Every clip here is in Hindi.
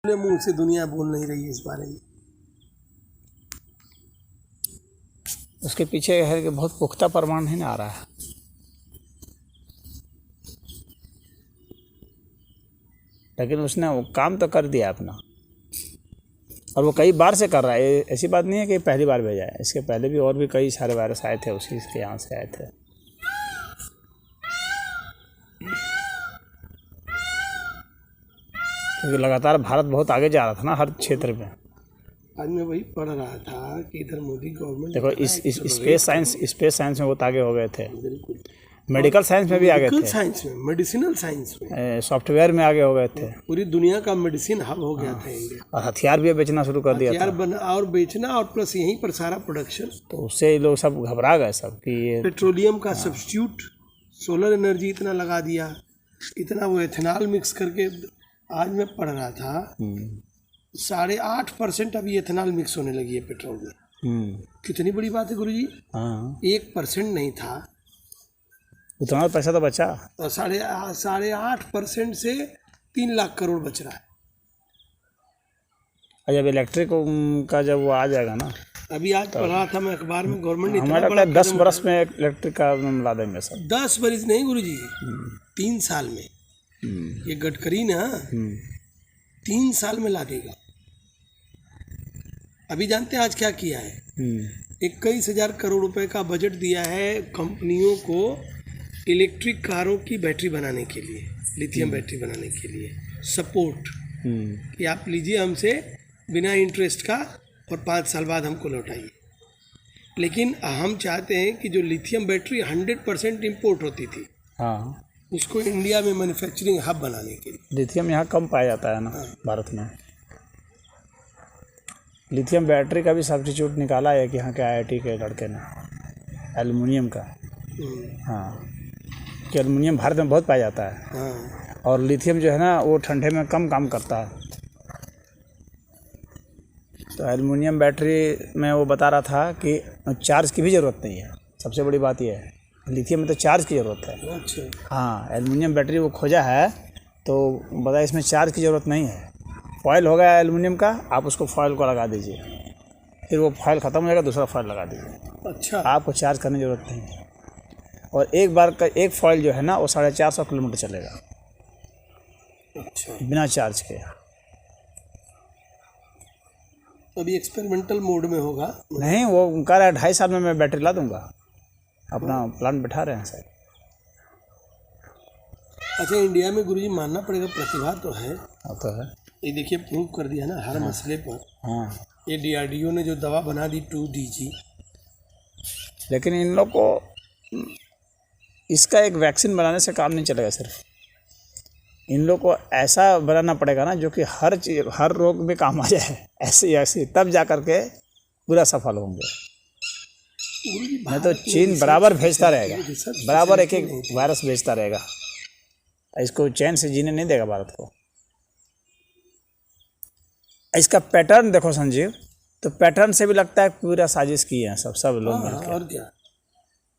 अपने मुंह से दुनिया बोल नहीं रही है इस बारे में। उसके पीछे है कि बहुत पुख्ता प्रमाण ही ना आ रहा है। लेकिन उसने वो काम तो कर दिया अपना, और वो कई बार से कर रहा है। ऐसी बात नहीं है कि पहली बार भेजा है, इसके पहले भी और भी कई सारे वायरस आए थे उसी के यहाँ से आए थे। क्योंकि लगातार भारत बहुत आगे जा रहा था ना हर क्षेत्र में। आज मैं वही पढ़ रहा था कि इधर मोदी गवर्नमेंट देखो इस स्पेस साइंस में बहुत आगे हो गए थे, बिल्कुल मेडिकल साइंस में भी आगे थे, साइंस में, मेडिसिनल साइंस में, सॉफ्टवेयर में आगे हो गए थे। पूरी दुनिया का मेडिसिन हब हो गया था इंडिया। और हथियार भी बेचना शुरू कर दिया था, हथियार बना और बेचना, और प्लस यहीं पर सारा प्रोडक्शन। तो उससे ये लोग सब घबरा गए सब कि ये पेट्रोलियम का सब्स्टिट्यूट, सोलर एनर्जी इतना लगा दिया, इतना वो एथेनॉल मिक्स करके। आज मैं पढ़ रहा था 8.5% अभी एथेनॉल मिक्स होने लगी है पेट्रोल में। कितनी बड़ी बात है गुरुजी। हाँ 1% नहीं था, उतना पैसा तो बचा। और 8.5% से 3 लाख करोड़ बच रहा है। और जब इलेक्ट्रिक का जब वो आ जाएगा ना, अभी आज पढ़ रहा था मैं अखबार में, गवर्नमेंट ने हमारा लगता है 10 बरस में इलेक्ट्रिक का ला देंगे सब। 10 बरस नहीं गुरुजी, 3 साल में। ये गडकरी ना 3 साल में ला देगा। अभी जानते हैं आज क्या किया है? 21,000 करोड़ रुपए का बजट दिया है कंपनियों को इलेक्ट्रिक कारों की बैटरी बनाने के लिए, लिथियम बैटरी बनाने के लिए सपोर्ट, कि आप लीजिए हमसे बिना इंटरेस्ट का, और 5 साल बाद हमको लौटाइए। लेकिन हम चाहते हैं कि जो लिथियम बैटरी 100% इम्पोर्ट होती थी, हाँ उसको इंडिया में मैन्युफैक्चरिंग हब बनाने के लिए। लिथियम यहाँ कम पाया जाता है ना भारत में। लिथियम बैटरी का भी सब्स्टिट्यूट निकाला है कि यहाँ के IIT के लड़के ने, एल्युमिनियम का। हाँ कि एल्युमिनियम भारत में बहुत पाया जाता है, और लिथियम जो है ना वो ठंडे में कम काम करता है। तो एल्युमिनियम बैटरी में वो बता रहा था कि चार्ज की भी ज़रूरत नहीं है। सबसे बड़ी बात यह है, लिथियम में तो चार्ज की ज़रूरत है। अच्छा। हाँ एल्युमिनियम बैटरी वो खोजा है तो बताया इसमें चार्ज की ज़रूरत नहीं है। फॉयल हो गया एल्युमिनियम का, आप उसको फॉयल को लगा दीजिए, फिर वो फॉयल ख़त्म हो जाएगा, दूसरा फॉयल लगा दीजिए। अच्छा। आपको चार्ज करने की ज़रूरत नहीं है। और एक बार का एक फॉयल जो है ना वो 450 किलोमीटर चलेगा। अच्छा। बिना चार्ज के। अभी एक्सपेरिमेंटल मोड में होगा। नहीं वो कह रहा है 2.5 साल में मैं बैटरी ला दूंगा, अपना प्लान बैठा रहे हैं सर। अच्छा, इंडिया में गुरुजी मानना पड़ेगा प्रतिभा तो है। तो है, ये देखिए प्रूव कर दिया ना हर मसले पर। हाँ ये DRDO ने जो दवा बना दी 2DG। लेकिन इन लोग को इसका एक वैक्सीन बनाने से काम नहीं चलेगा। सिर्फ इन लोग को ऐसा बनाना पड़ेगा ना जो कि हर रोग में काम आ जाए, ऐसे तब जा कर के पूरा सफल होंगे। नहीं तो चीन बराबर भेजता रहेगा, बराबर एक वायरस भेजता रहेगा, इसको चैन से जीने नहीं देगा भारत को। इसका पैटर्न देखो संजीव, तो पैटर्न से भी लगता है पूरा साजिश किए हैं सब लोग मिलकर। और क्या,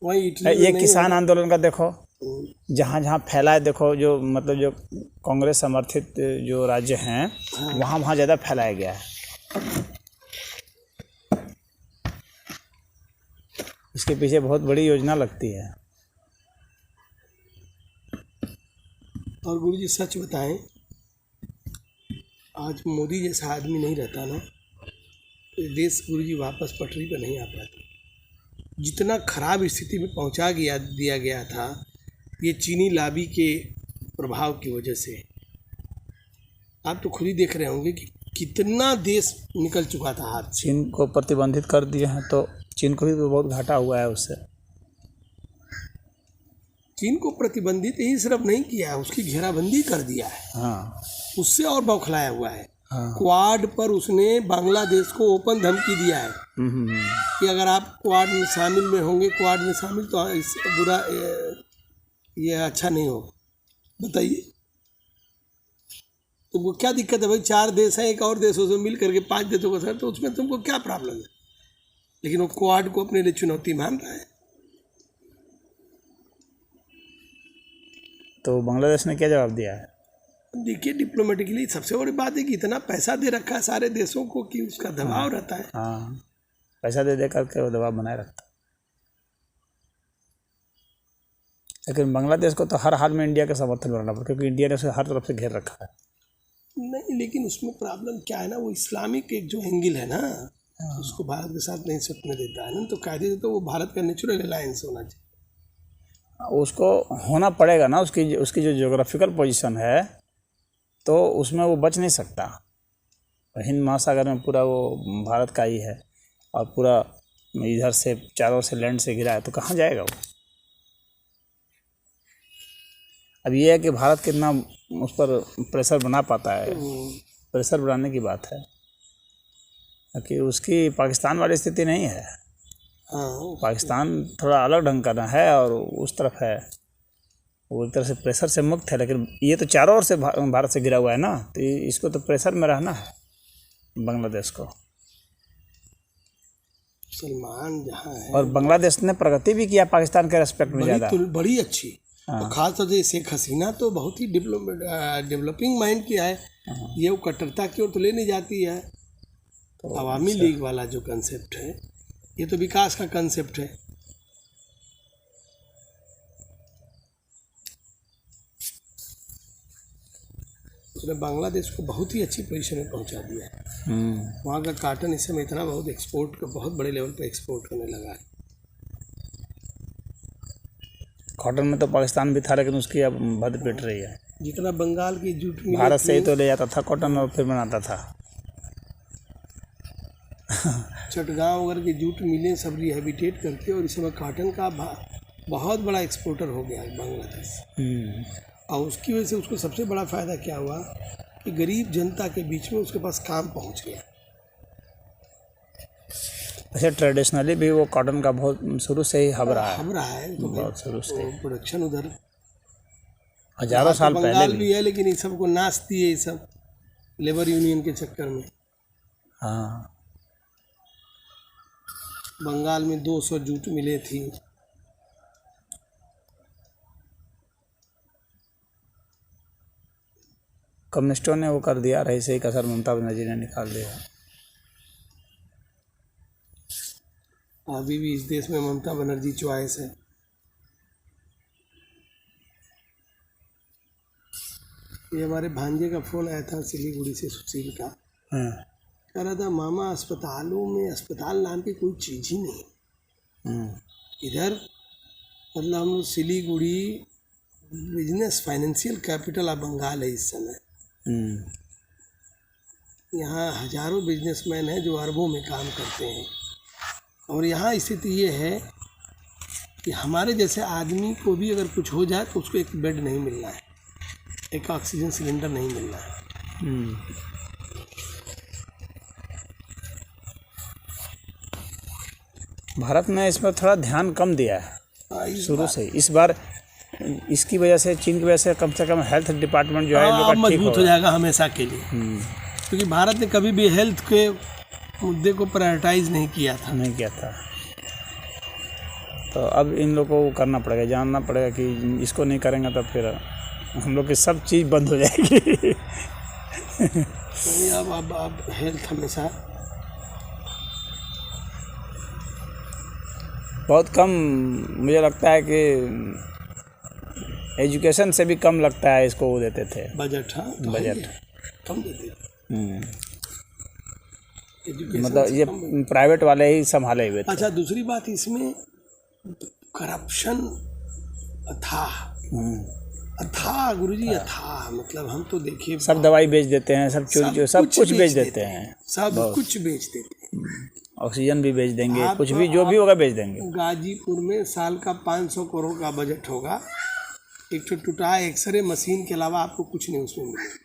वही इटली ये किसान आंदोलन का देखो, जहाँ जहाँ फैला है देखो, जो मतलब जो कांग्रेस समर्थित जो राज्य हैं वहाँ ज़्यादा फैलाया गया है। इसके पीछे बहुत बड़ी योजना लगती है। और गुरुजी सच बताएं, आज मोदी जैसा आदमी नहीं रहता ना, तो देश गुरुजी वापस पटरी पर नहीं आ पाता। जितना खराब स्थिति में पहुंचा दिया गया था ये चीनी लॉबी के प्रभाव की वजह से। आप तो खुद ही देख रहे होंगे कि कितना देश निकल चुका था हाथ से। चीन को प्रतिबंधित कर दिए हैं तो चीन को भी बहुत घाटा हुआ है उससे। चीन को प्रतिबंधित ही सिर्फ नहीं किया है, उसकी घेराबंदी कर दिया है। हाँ उससे और बौखलाया हुआ है। हाँ। क्वाड पर उसने बांग्लादेश को ओपन धमकी दिया है कि अगर आप क्वाड में शामिल में होंगे, क्वाड में शामिल, तो इस बुरा ये अच्छा नहीं हो। बताइए तुमको क्या दिक्कत है भाई? 4 देश हैं, एक और देशों से मिल करके 5 देशों का सर, तो उसमें तुमको क्या प्रॉब्लम है? लेकिन वो क्वाड को अपने लिए चुनौती मान रहा है। तो बांग्लादेश ने क्या जवाब दिया है? देखिए डिप्लोमेटिकली सबसे बड़ी बात है कि इतना पैसा दे रखा है सारे देशों को कि उसका दबाव रहता है। हाँ, पैसा दे करके वो दबाव बनाए रखता है। लेकिन बांग्लादेश को तो हर हाल में इंडिया का समर्थन बनाना पड़ता है, क्योंकि इंडिया ने उसे हर तरफ से घेर रखा है। नहीं, लेकिन उसमें प्रॉब्लम क्या है ना, वो इस्लामिक एक जो एंगल है ना, उसको भारत के साथ नहीं सटने देता है ना, तो कायदे से तो वो भारत का नेचुरल अलायंस होना चाहिए। उसको होना पड़ेगा ना, उसकी जो ज्योग्राफिकल पोजीशन है तो उसमें वो बच नहीं सकता। हिंद महासागर में पूरा वो भारत का ही है और पूरा इधर से चारों से लैंड से घिरा है, तो कहाँ जाएगा वो। अब ये है कि भारत कितना उस पर प्रेशर बना पाता है, प्रेशर बनाने की बात है कि उसकी पाकिस्तान वाली स्थिति नहीं है। हाँ, पाकिस्तान थोड़ा अलग ढंग का है और उस तरफ है, वो एक तरह से प्रेशर से मुक्त है। लेकिन ये तो चारों ओर से भारत से घिरा हुआ है ना, तो इसको तो प्रेशर में रहना है बांग्लादेश को। सलमान जहाँ है, और बांग्लादेश ने प्रगति भी किया पाकिस्तान के रेस्पेक्ट में ज़्यादा, बड़ी अच्छी। और खासतौर से शेख हसीना तो बहुत ही डेवलपिंग माइंड की है। ये वो कट्टरता की ओर तो ले नहीं जाती है। तो अवामी लीग वाला जो कंसेप्ट है, ये तो विकास का कंसेप्ट है। उसने बांग्लादेश को बहुत ही अच्छी पोजीशन में पहुंचा दिया है। वहाँ का काटन इस समय इतना बहुत एक्सपोर्ट का बहुत बड़े लेवल पे एक्सपोर्ट करने लगा है। कॉटन में तो पाकिस्तान भी था, लेकिन उसकी अब भद पिट रही है। जितना बंगाल की जूट मिलें भारत से ही तो ले जाता था कॉटन और फिर बनाता था। चटगांव वगैरह की जूट मिलें सब रिहेबिटेट करके, और इस समय काटन का बहुत बड़ा एक्सपोर्टर हो गया है बांग्लादेश। और उसकी वजह से उसको सबसे बड़ा फ़ायदा क्या हुआ कि गरीब जनता के बीच में उसके पास काम पहुंच गया। अच्छा, ट्रेडिशनली भी वो कॉटन का बहुत शुरू से ही हब रहा है, तो बहुत शुरू से प्रोडक्शन उधर हजारों साल पहले बंगाल भी है, लेकिन ये सबको नाचती है ये सब लेबर यूनियन के चक्कर में। हाँ, बंगाल में 200 जूट मिले थी। कम्युनिस्टों ने वो कर दिया, रही से ही कसर ममता बनर्जी ने निकाल दिया। अभी भी इस देश में ममता बनर्जी चॉइस है। ये हमारे भांजे का फोन आया था सिलीगुड़ी से, सुशील का। कह रहा था मामा अस्पतालों में अस्पताल नाम की कोई चीज़ ही नहीं इधर। मतलब हम लोग Siliguri business financial capital of Bengal है इस समय। यहाँ हजारों बिजनेसमैन हैं जो अरबों में काम करते हैं। और यहाँ स्थिति ये है कि हमारे जैसे आदमी को भी अगर कुछ हो जाए तो उसको एक बेड नहीं मिलना है, एक ऑक्सीजन सिलेंडर नहीं मिलना है। भारत ने इसमें थोड़ा ध्यान कम दिया है शुरू से। इस बार इसकी वजह से, चीन की वजह से कम हेल्थ डिपार्टमेंट जो है इन लोग का मजबूत हो जाएगा हमेशा के लिए। क्योंकि भारत ने कभी भी हेल्थ के मुद्दे को प्रायोरिटाइज नहीं किया था। तो अब इन लोगों को करना पड़ेगा, जानना पड़ेगा कि इसको नहीं करेंगे तो फिर हम लोग की सब चीज़ बंद हो जाएगी। अब हेल्थ हमेशा बहुत कम, मुझे लगता है कि एजुकेशन से भी कम लगता है इसको वो देते थे बजट। हाँ, तो बजट कम देते थे। मतलब ये प्राइवेट वाले ही संभाले हुए थे। अच्छा, दूसरी बात इसमें करप्शन अथाह गुरुजी, अथाह। मतलब हम तो देखिए सब दवाई बेच देते हैं, सब चोरी, सब कुछ बेच देते हैं, सब कुछ बेच देते हैं। ऑक्सीजन भी बेच देंगे, कुछ भी जो भी होगा बेच देंगे। गाजीपुर में साल का 500 करोड़ का बजट होगा, एक टूटा एक्सरे मशीन के अलावा आपको कुछ नहीं उसमें मिलेगा।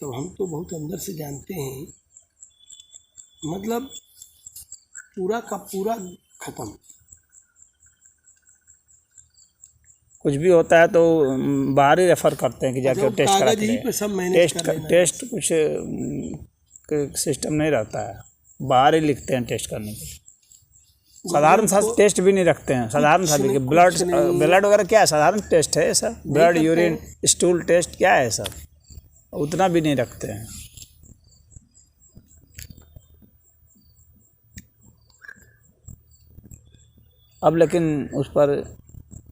तो हम तो बहुत अंदर से जानते हैं, मतलब पूरा का पूरा खत्म। कुछ भी होता है तो बाहर ही रेफर करते हैं कि जाके टेस्ट करा पे सब मैनेज कर लेना। टेस्ट कुछ सिस्टम नहीं रहता है, बाहर ही लिखते हैं टेस्ट करने के लिए। साधारण सा टेस्ट भी नहीं रखते हैं, साधारण सा देखिए ब्लड वगैरह क्या है, साधारण टेस्ट है सब, ब्लड यूरिन स्टूल टेस्ट क्या है सब, उतना भी नहीं रखते हैं। अब लेकिन उस पर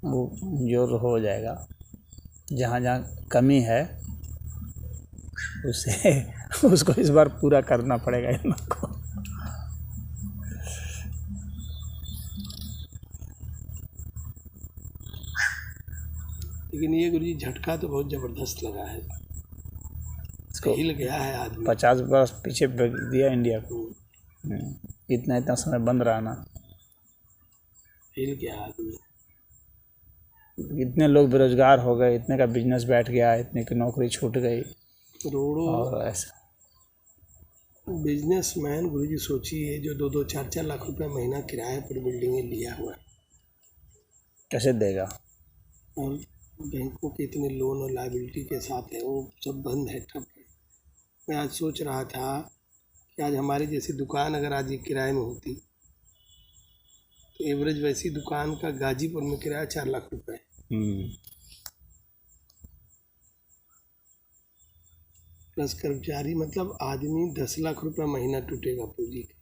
वो जोर हो जाएगा, जहाँ जहाँ कमी है उसे उसको इस बार पूरा करना पड़ेगा इन लोग को। लेकिन ये गुरुजी झटका तो बहुत जबरदस्त लगा है, इसको हिल गया है आदमी। 50 वर्ष पीछे भेज दिया इंडिया को। इतना समय बंद रहा ना, हिल गया आदमी। इतने लोग बेरोजगार हो गए, इतने का बिजनेस बैठ गया, इतने की नौकरी छूट गई, करोड़ों और ऐसा बिजनेसमैन गुरुजी सोचिए जो 2-2, 4-4 लाख रुपए महीना किराए पर बिल्डिंगें लिया हुआ है, कैसे देगा। और बैंकों के इतने लोन और लायबिलिटी के साथ है, वो सब बंद है, ठप है। मैं आज सोच रहा था कि आज हमारी जैसी दुकान अगर आज ये किराए में होती तो एवरेज वैसी दुकान का गाजीपुर में किराया 4 लाख रुपए, प्लस कर्मचारी, मतलब आदमी 10 लाख रुपए महीना टूटेगा पूंजी का।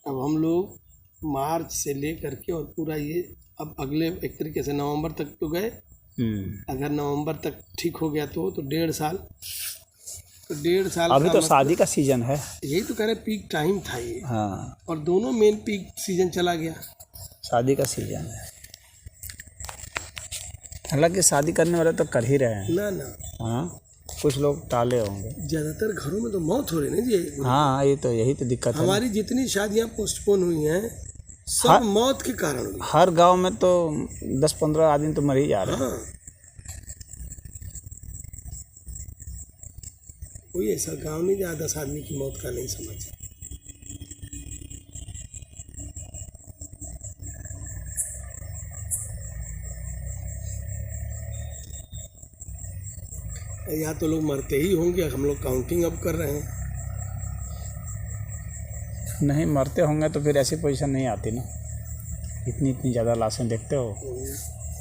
अब हम लोग मार्च से लेकर के और पूरा ये अब अगले एक तरीके से नवंबर तक तो गए, अगर नवंबर तक ठीक हो गया तो 1.5 साल, तो 1.5 साल अभी का तो मतलब शादी का सीजन है। यही तो कह रहे पीक टाइम था ये, हाँ, और दोनों मेन पीक सीजन चला गया। शादी का सीजन है, हालांकि शादी करने वाले तो कर ही रहे हैं ना ना, हाँ, कुछ लोग टाले होंगे। ज्यादातर घरों में तो मौत हो रही है ना जी। हाँ, ये तो यही तो दिक्कत है। हमारी जितनी शादियां पोस्टपोन हुई हैं सब मौत के कारण हुई। हर गांव में तो 10-15 आदमी तो मर ही जा रहे हैं। हाँ, कोई ऐसा गांव नहीं जहाँ 10 आदमी की मौत का नहीं समाचार। यहाँ तो लोग मरते ही होंगे, हम लोग काउंटिंग अब कर रहे हैं। नहीं मरते होंगे तो फिर ऐसी पोजीशन नहीं आती ना, इतनी इतनी ज़्यादा लाशें देखते हो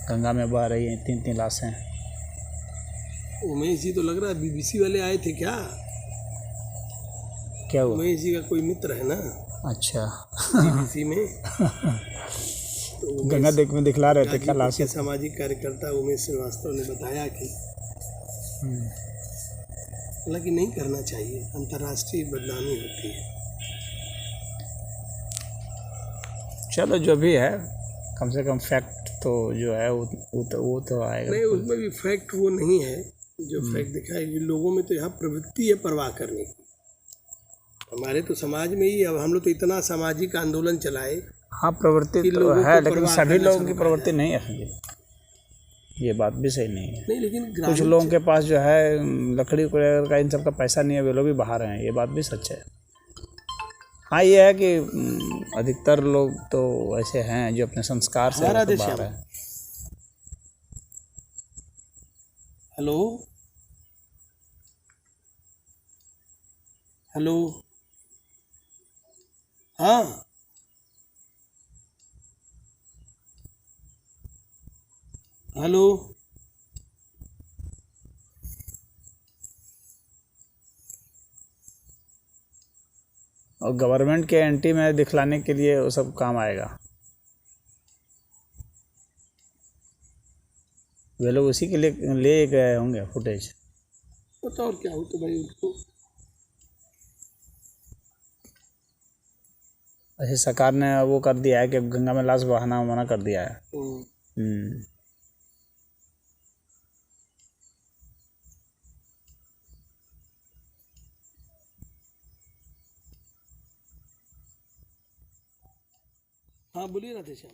गंगा में बह रही हैं, 3-3 लाशें। उमेश जी तो लग रहा है बीबीसी वाले आए थे क्या? क्या हुआ? उमेश जी का कोई मित्र है ना अच्छा बीबीसी में, तो गंगा देख में दिखला रहे थे क्या लाशें? सामाजिक कार्यकर्ता उमेश श्रीवास्तव ने बताया कि हालांकि नहीं करना चाहिए, अंतर्राष्ट्रीय बदनामी होती है। चलो जो भी है, कम से कम फैक्ट तो जो है वो तो आएगा। नहीं, उसमें भी फैक्ट वो नहीं है जो फैक्ट दिखाएगी। लोगों में तो यहाँ प्रवृत्ति है परवाह करने की। हमारे तो समाज में ही, अब हम लोग तो इतना सामाजिक आंदोलन चलाए। हाँ, प्रवृत्ति तो है, लेकिन सभी लोगों की प्रवृत्ति नहीं है, ये बात भी सही नहीं है। नहीं, लेकिन कुछ लोगों के पास जो है लकड़ी का इन सब का पैसा नहीं है, वे लोग भी बाहर हैं, ये बात भी सच है। हाँ, ये है कि अधिकतर लोग तो ऐसे हैं जो अपने संस्कार से बाहर हैं। हेलो हेलो, हाँ हेलो, और गवर्नमेंट के एंटी में दिखलाने के लिए वो सब काम आएगा। वे लोग उसी के लिए ले गए होंगे फुटेज। पता और क्या हो तो भाई उनको। ऐसे सरकार ने वो कर दिया है कि गंगा में लाश बहाना मना कर दिया है। हाँ बोलिए राधेश्याम।